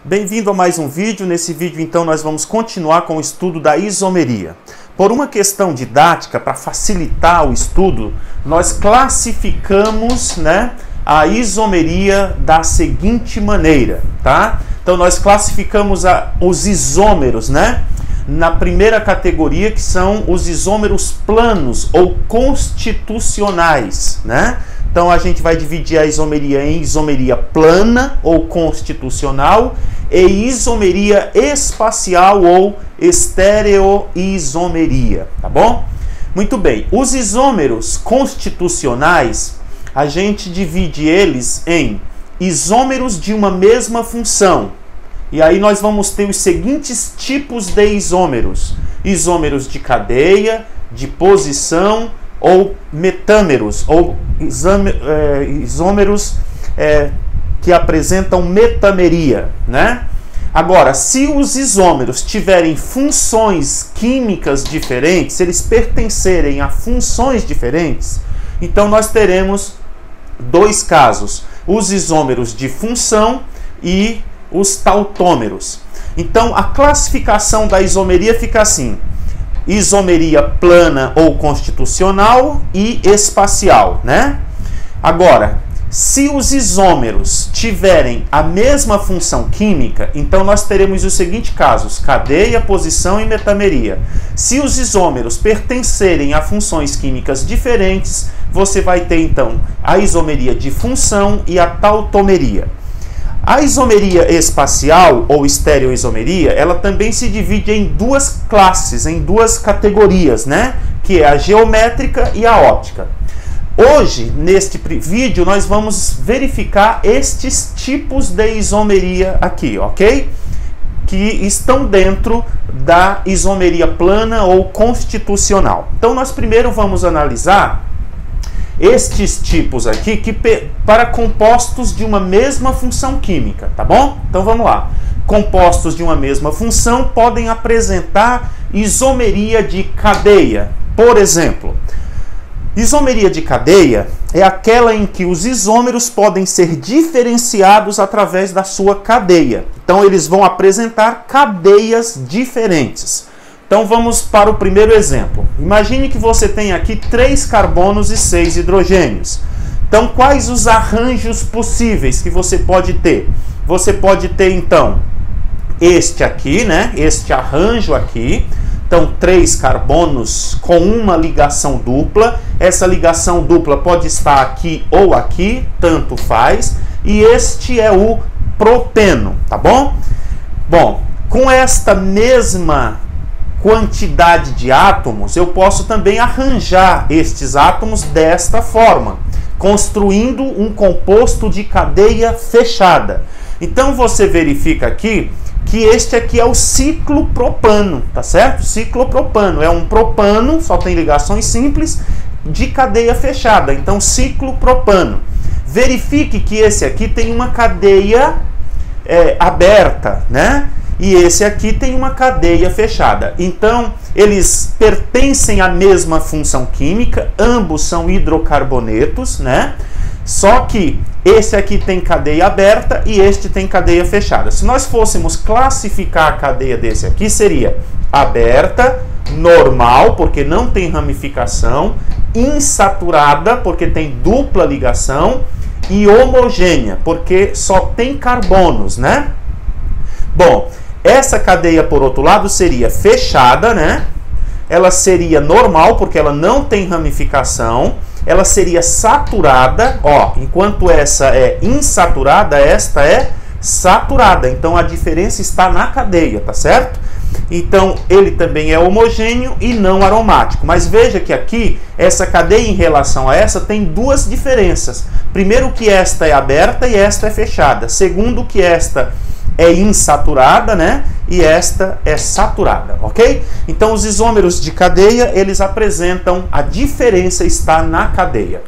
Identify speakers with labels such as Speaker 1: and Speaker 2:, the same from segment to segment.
Speaker 1: Bem-vindo a mais um vídeo. Nesse vídeo, então, nós vamos continuar com o estudo da isomeria. Por uma questão didática, para facilitar o estudo, nós classificamos, a isomeria da seguinte maneira, tá? Então, nós classificamos os isômeros, na primeira categoria, que são os isômeros planos ou constitucionais, Então, a gente vai dividir a isomeria em isomeria plana ou constitucional e isomeria espacial ou estereoisomeria, tá bom? Muito bem. Os isômeros constitucionais, a gente divide eles em isômeros de uma mesma função. E aí nós vamos ter os seguintes tipos de isômeros. Isômeros de cadeia, de posição ou metâmeros, ou isômeros que apresentam metameria, Agora, se os isômeros tiverem funções químicas diferentes, se eles pertencerem a funções diferentes, então nós teremos dois casos, os isômeros de função e os tautômeros. Então, a classificação da isomeria fica assim: isomeria plana ou constitucional e espacial, Agora, se os isômeros tiverem a mesma função química, então nós teremos os seguintes casos: cadeia, posição e metameria. Se os isômeros pertencerem a funções químicas diferentes, você vai ter então a isomeria de função e a tautomeria. A isomeria espacial ou estereoisomeria, ela também se divide em duas classes, em duas categorias, Que é a geométrica e a óptica. Hoje, neste vídeo, nós vamos verificar estes tipos de isomeria aqui, ok? Que estão dentro da isomeria plana ou constitucional. Então, nós primeiro vamos analisar estes tipos aqui para compostos de uma mesma função química, tá bom? Então vamos lá. Compostos de uma mesma função podem apresentar isomeria de cadeia. Por exemplo, isomeria de cadeia é aquela em que os isômeros podem ser diferenciados através da sua cadeia. Então eles vão apresentar cadeias diferentes. Então vamos para o primeiro exemplo. Imagine que você tem aqui 3 carbonos e 6 hidrogênios. Então quais os arranjos possíveis que você pode ter? Você pode ter então este aqui, Este arranjo aqui. Então 3 carbonos com uma ligação dupla. Essa ligação dupla pode estar aqui ou aqui, tanto faz. E este é o propeno, tá bom? Bom, com esta mesma quantidade de átomos, eu posso também arranjar estes átomos desta forma, construindo um composto de cadeia fechada. Então você verifica aqui que este aqui é o ciclopropano, tá certo? Ciclopropano é um propano, só tem ligações simples, de cadeia fechada. Então ciclopropano. Verifique que esse aqui tem uma cadeia aberta, E esse aqui tem uma cadeia fechada. Então, eles pertencem à mesma função química, ambos são hidrocarbonetos, Só que esse aqui tem cadeia aberta e este tem cadeia fechada. Se nós fôssemos classificar a cadeia desse aqui, seria aberta, normal, porque não tem ramificação, insaturada, porque tem dupla ligação, e homogênea, porque só tem carbonos, Bom, essa cadeia, por outro lado, seria fechada, Ela seria normal, porque ela não tem ramificação. Ela seria saturada, enquanto essa é insaturada, esta é saturada. Então, a diferença está na cadeia, tá certo? Então, ele também é homogêneo e não aromático. Mas veja que aqui, essa cadeia em relação a essa tem duas diferenças. Primeiro, que esta é aberta e esta é fechada. Segundo, que esta é insaturada, e esta é saturada, ok? Então, os isômeros de cadeia, eles apresentam a diferença está na cadeia.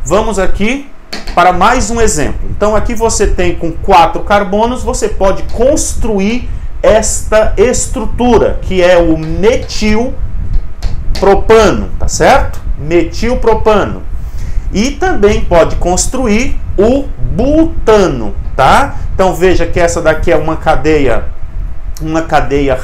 Speaker 1: Vamos aqui para mais um exemplo. Então, aqui você tem com 4 carbonos, você pode construir esta estrutura, que é o metilpropano, tá certo? Metilpropano. E também pode construir o butano, tá? Então veja que essa daqui é uma cadeia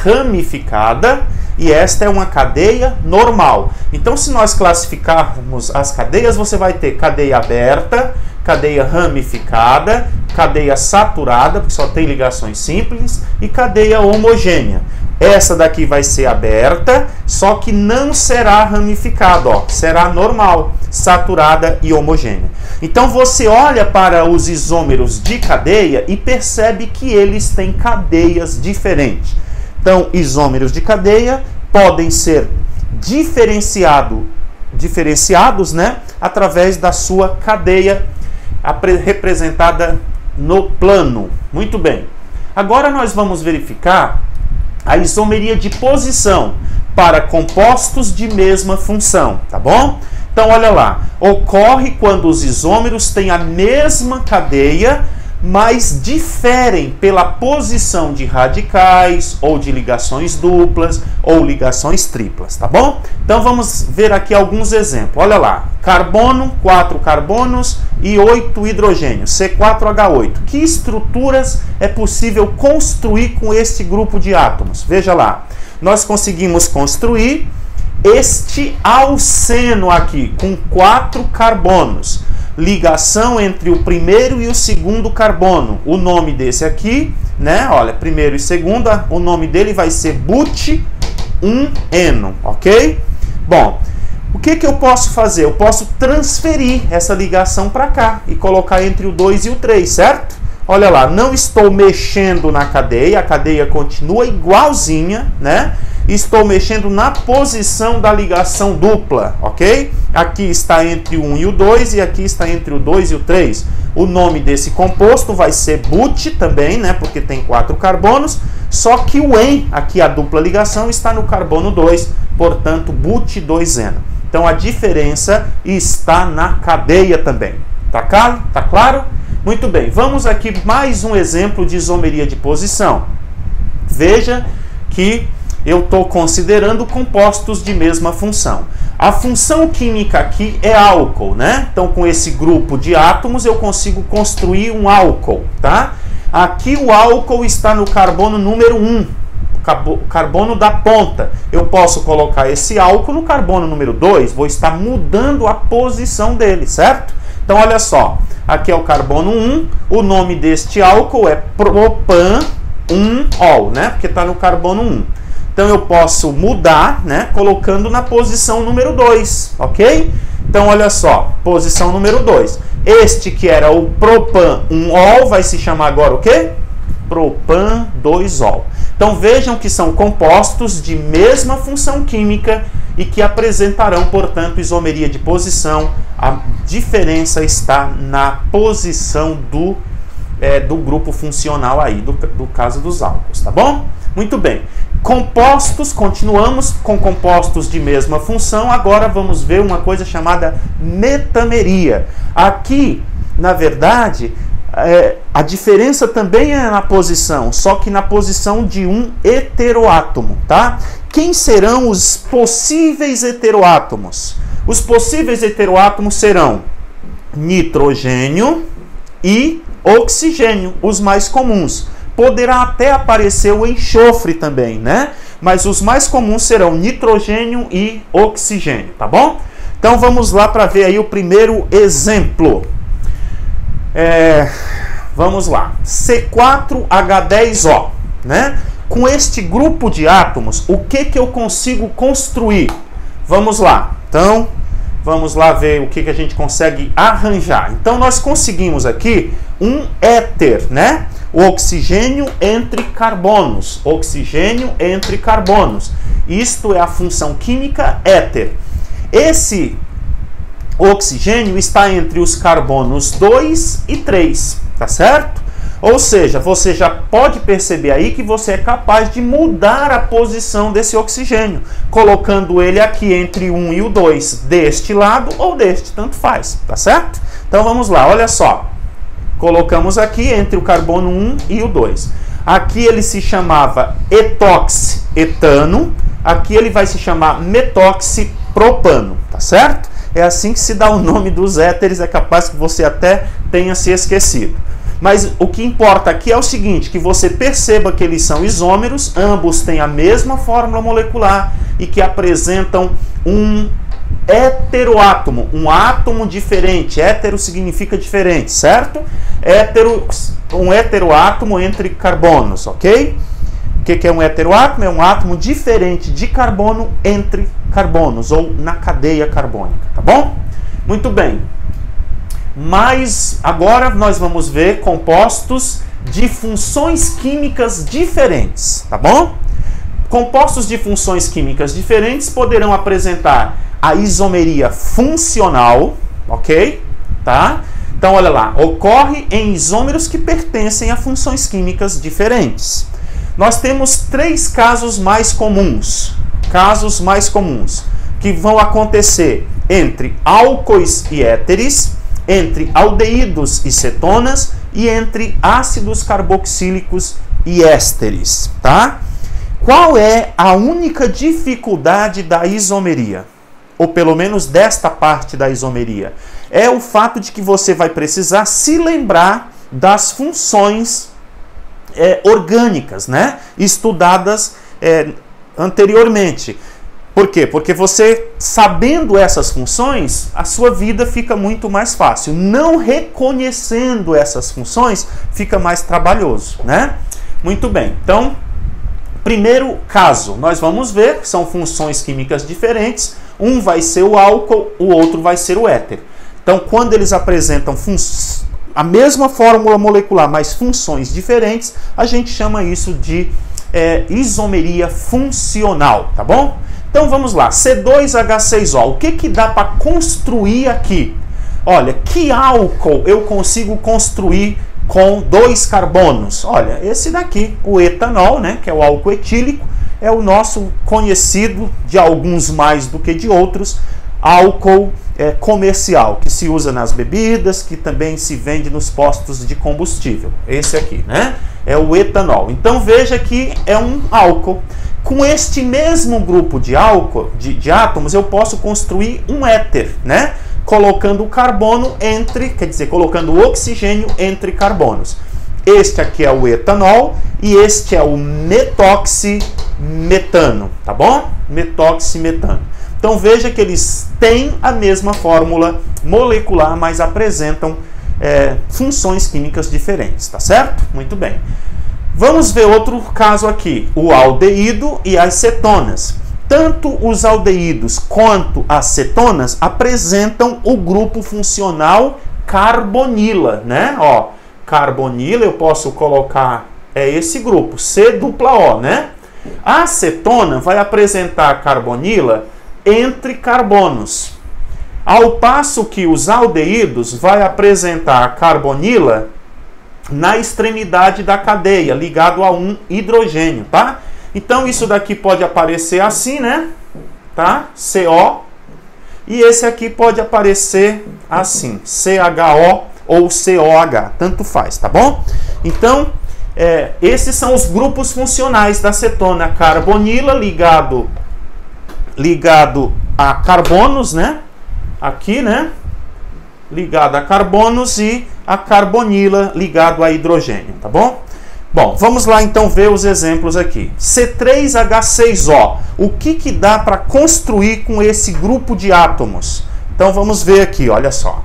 Speaker 1: ramificada e esta é uma cadeia normal. Então, se nós classificarmos as cadeias, você vai ter cadeia aberta, cadeia ramificada, cadeia saturada, porque só tem ligações simples, e cadeia homogênea. Essa daqui vai ser aberta, só que não será ramificada, ó, será normal, saturada e homogênea. Então você olha para os isômeros de cadeia e percebe que eles têm cadeias diferentes. Então, isômeros de cadeia podem ser diferenciados, né, através da sua cadeia representada no plano. Muito bem. Agora nós vamos verificar a isomeria de posição para compostos de mesma função, tá bom? Então, olha lá, ocorre quando os isômeros têm a mesma cadeia, mas diferem pela posição de radicais, ou de ligações duplas, ou ligações triplas, tá bom? Então, vamos ver aqui alguns exemplos. Olha lá, carbono, 4 carbonos e 8 hidrogênios, C4H8. Que estruturas é possível construir com este grupo de átomos? Veja lá, nós conseguimos construir este alceno aqui, com 4 carbonos. Ligação entre o primeiro e o segundo carbono. O nome desse aqui, né? Olha, primeiro e segundo, o nome dele vai ser but1eno, ok? Bom, o que eu posso fazer? Eu posso transferir essa ligação para cá e colocar entre o 2 e o 3, certo? Olha lá, não estou mexendo na cadeia, a cadeia continua igualzinha, né? Estou mexendo na posição da ligação dupla, ok? Aqui está entre o 1 e o 2 e aqui está entre o 2 e o 3. O nome desse composto vai ser but também, né? Porque tem 4 carbonos, só que o en, aqui a dupla ligação, está no carbono 2, portanto, but2eno. Então, a diferença está na cadeia também. Tá claro? Tá claro? Muito bem, vamos aqui mais um exemplo de isomeria de posição. Veja que eu estou considerando compostos de mesma função. A função química aqui é álcool, né? Então, com esse grupo de átomos, eu consigo construir um álcool, tá? Aqui o álcool está no carbono número 1, carbono da ponta. Eu posso colocar esse álcool no carbono número 2, vou estar mudando a posição dele, certo? Então, olha só, aqui é o carbono 1, o nome deste álcool é propan-1-ol, né? Porque está no carbono 1. Então, eu posso mudar, né, colocando na posição número 2, ok? Então, olha só, posição número 2. Este que era o propan-1-ol vai se chamar agora o quê? Propan-2-ol. Então, vejam que são compostos de mesma função química e que apresentarão, portanto, isomeria de posição. A diferença está na posição do grupo funcional aí, do caso dos álcools, tá bom? Muito bem. Compostos, continuamos com compostos de mesma função. Agora vamos ver uma coisa chamada metameria. Aqui, na verdade, a diferença também é na posição, só que na posição de um heteroátomo, tá? Quem serão os possíveis heteroátomos? Os possíveis heteroátomos serão nitrogênio e oxigênio, os mais comuns. Poderá até aparecer o enxofre também, né? Mas os mais comuns serão nitrogênio e oxigênio, tá bom? Então vamos lá para ver aí o primeiro exemplo. Vamos lá. C4H10O, né? Com este grupo de átomos, o que eu consigo construir? Vamos lá. Então, vamos lá ver o que a gente consegue arranjar. Então, nós conseguimos aqui um éter, né? O oxigênio entre carbonos. Oxigênio entre carbonos. Isto é a função química éter. Esse oxigênio está entre os carbonos 2 e 3, tá certo? Ou seja, você já pode perceber aí que você é capaz de mudar a posição desse oxigênio, colocando ele aqui entre o 1 e o 2, deste lado ou deste, tanto faz, tá certo? Então vamos lá, olha só. Colocamos aqui entre o carbono 1 e o 2. Aqui ele se chamava etoxi-etano, aqui ele vai se chamar metoxi-propano, tá certo? é assim que se dá o nome dos éteres, é capaz que você até tenha se esquecido. Mas o que importa aqui é o seguinte, que você perceba que eles são isômeros, ambos têm a mesma fórmula molecular e que apresentam um heteroátomo, um átomo diferente. Hétero significa diferente, certo? Um heteroátomo entre carbonos, ok? O que é um heteroátomo? É um átomo diferente de carbono entre carbonos, ou na cadeia carbônica, tá bom? Muito bem. Mas agora nós vamos ver compostos de funções químicas diferentes, tá bom? Compostos de funções químicas diferentes poderão apresentar a isomeria funcional, ok? Tá? Então, olha lá, ocorre em isômeros que pertencem a funções químicas diferentes. Nós temos 3 casos mais comuns, que vão acontecer entre álcoois e éteres, entre aldeídos e cetonas e entre ácidos carboxílicos e ésteres, tá? Qual é a única dificuldade da isomeria? Ou pelo menos desta parte da isomeria? É o fato de que você vai precisar se lembrar das funções orgânicas, né? Estudadas anteriormente. Por quê? Porque você, sabendo essas funções, a sua vida fica muito mais fácil. Não reconhecendo essas funções, fica mais trabalhoso, né? Muito bem. Então, primeiro caso, nós vamos ver que são funções químicas diferentes. Um vai ser o álcool, o outro vai ser o éter. Então, quando eles apresentam a mesma fórmula molecular, mas funções diferentes, a gente chama isso de isomeria funcional, tá bom? Então vamos lá, C2H6O, o que dá para construir aqui? Olha, que álcool eu consigo construir com 2 carbonos? Olha, esse daqui, o etanol, né, que é o álcool etílico, é o nosso conhecido, de alguns mais do que de outros, álcool comercial, que se usa nas bebidas, que também se vende nos postos de combustível. Esse aqui, né, é o etanol. Então veja que é um álcool. Com este mesmo grupo de álcool, de átomos, eu posso construir um éter, né? Colocando o carbono colocando o oxigênio entre carbonos. Este aqui é o etanol e este é o metoximetano, tá bom? Metoximetano. Então veja que eles têm a mesma fórmula molecular, mas apresentam funções químicas diferentes, tá certo? Muito bem. Vamos ver outro caso aqui, o aldeído e as cetonas. Tanto os aldeídos quanto as cetonas apresentam o grupo funcional carbonila, né? Ó, carbonila eu posso colocar esse grupo, C-O, né? A cetona vai apresentar carbonila entre carbonos, ao passo que os aldeídos vai apresentar carbonila na extremidade da cadeia, ligado a um hidrogênio, tá? Então isso daqui pode aparecer assim, né? Tá? CO. E esse aqui pode aparecer assim, CHO ou COH, tanto faz, tá bom? Então, esses são os grupos funcionais da cetona. Carbonila ligado a carbonos, né? Aqui, né? Ligado a carbonos e a carbonila ligado a hidrogênio, tá bom? Bom, vamos lá então ver os exemplos aqui. C3H6O, o que dá para construir com esse grupo de átomos? Então vamos ver aqui, olha só.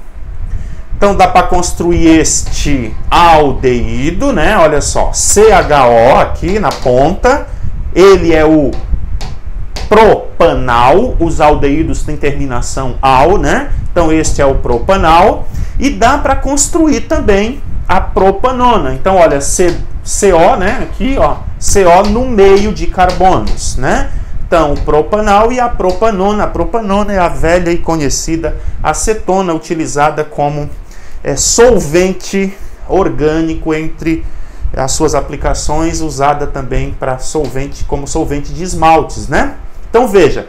Speaker 1: Então dá para construir este aldeído, né? Olha só, CHO aqui na ponta, ele é o propanal, os aldeídos têm terminação al, né? Então este é o propanal. E dá para construir também a propanona. Então olha, CO, né? Aqui, ó, CO no meio de carbonos, né? Então o propanal e a propanona. A propanona é a velha e conhecida acetona, utilizada como solvente orgânico entre as suas aplicações, usada também para solvente, como solvente de esmaltes, né? Então veja,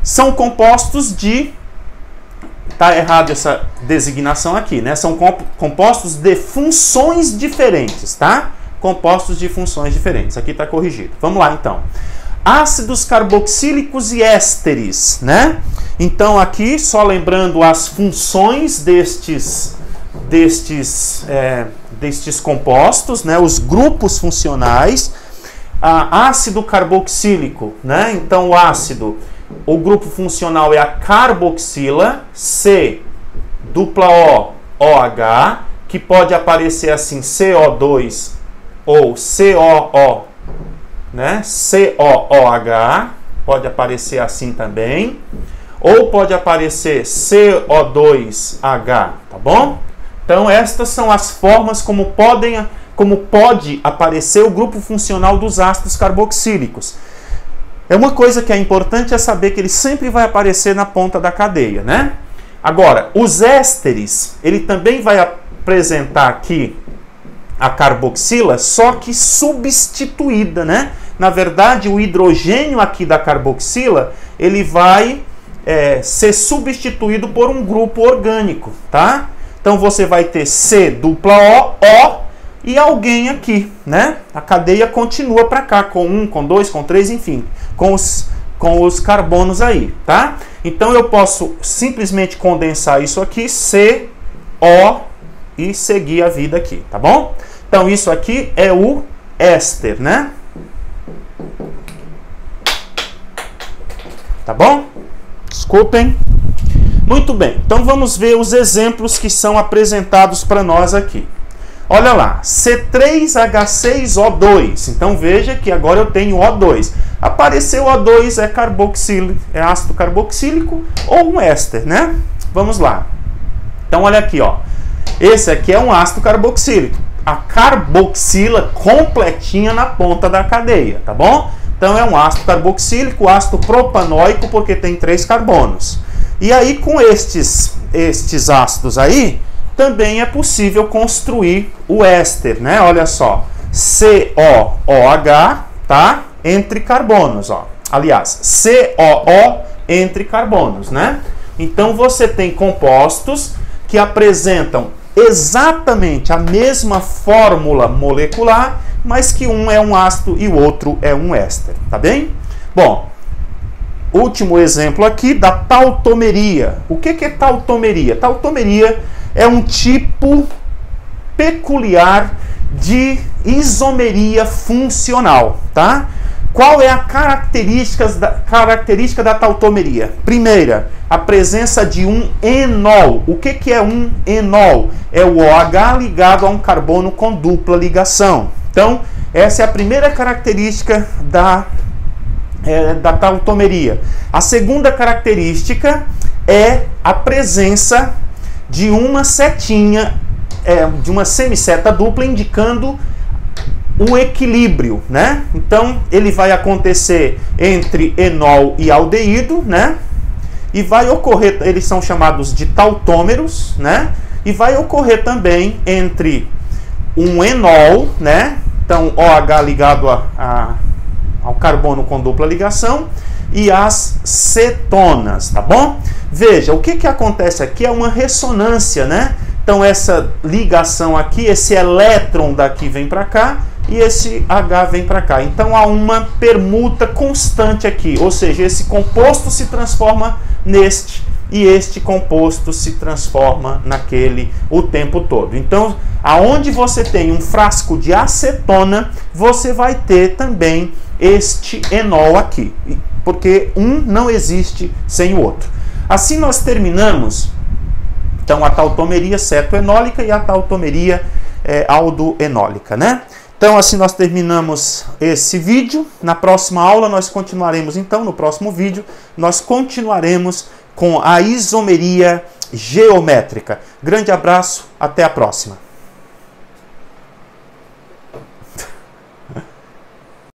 Speaker 1: são compostos de... Tá errado essa designação aqui, né? São compostos de funções diferentes, tá? Compostos de funções diferentes. Aqui está corrigido. Vamos lá, então. ácidos carboxílicos e ésteres, né? Então aqui, só lembrando as funções destes compostos, né? Os grupos funcionais. Ácido carboxílico, né? Então o grupo funcional é a carboxila, C, dupla O, OH, que pode aparecer assim, CO2 ou COO, né? COOH, pode aparecer assim também, ou pode aparecer CO2H, tá bom? Então estas são as formas como pode aparecer o grupo funcional dos ácidos carboxílicos. Uma coisa que é importante é saber que ele sempre vai aparecer na ponta da cadeia, né? Agora, os ésteres, ele também vai apresentar aqui a carboxila, só que substituída, né? Na verdade, o hidrogênio aqui da carboxila, ele vai ser substituído por um grupo orgânico, tá? Então você vai ter C dupla O e alguém aqui, né? A cadeia continua para cá, com 1, com 2, com 3, enfim, com os carbonos aí, tá? Então eu posso simplesmente condensar isso aqui, CO, e seguir a vida aqui, tá bom? Então isso aqui é o éster, né? Tá bom? Desculpem. Muito bem, então vamos ver os exemplos que são apresentados para nós aqui. Olha lá, C3H6O2. Então veja que agora eu tenho O2. Apareceu O2, é ácido carboxílico ou um éster, né? Vamos lá. Então olha aqui, ó. Esse aqui é um ácido carboxílico. A carboxila completinha na ponta da cadeia, tá bom? Então é um ácido carboxílico, ácido propanóico, porque tem 3 carbonos. E aí com estes ácidos aí, também é possível construir o éster, né? Olha só, COOH, tá? Entre carbonos, ó. Aliás, COO entre carbonos, né? Então você tem compostos que apresentam exatamente a mesma fórmula molecular, mas que um é um ácido e o outro é um éster, tá bem? Bom, último exemplo aqui da tautomeria. O que é tautomeria? Tautomeria é um tipo peculiar de isomeria funcional, tá? Qual é a característica da tautomeria? Primeira, a presença de um enol. O que é um enol? É o OH ligado a um carbono com dupla ligação. Então, essa é a primeira característica da tautomeria. A segunda característica é a presença de uma setinha, de uma semiceta dupla, indicando o equilíbrio, né? Então, ele vai acontecer entre enol e aldeído, né? E vai ocorrer, eles são chamados de tautômeros, né? E vai ocorrer também entre um enol, né? Então, OH ligado ao carbono com dupla ligação, e as cetonas, tá bom? Veja, o que acontece aqui é uma ressonância, né? Então, essa ligação aqui, esse elétron daqui vem para cá, e esse H vem para cá. Então, há uma permuta constante aqui, ou seja, esse composto se transforma neste, e este composto se transforma naquele o tempo todo. Então, aonde você tem um frasco de acetona, você vai ter também este enol aqui, porque um não existe sem o outro. Assim nós terminamos, então, a tautomeria cetoenólica e a tautomeria aldoenólica, né? Então, assim nós terminamos esse vídeo. Na próxima aula nós continuaremos, então, no próximo vídeo, nós continuaremos com a isomeria geométrica. Grande abraço, até a próxima.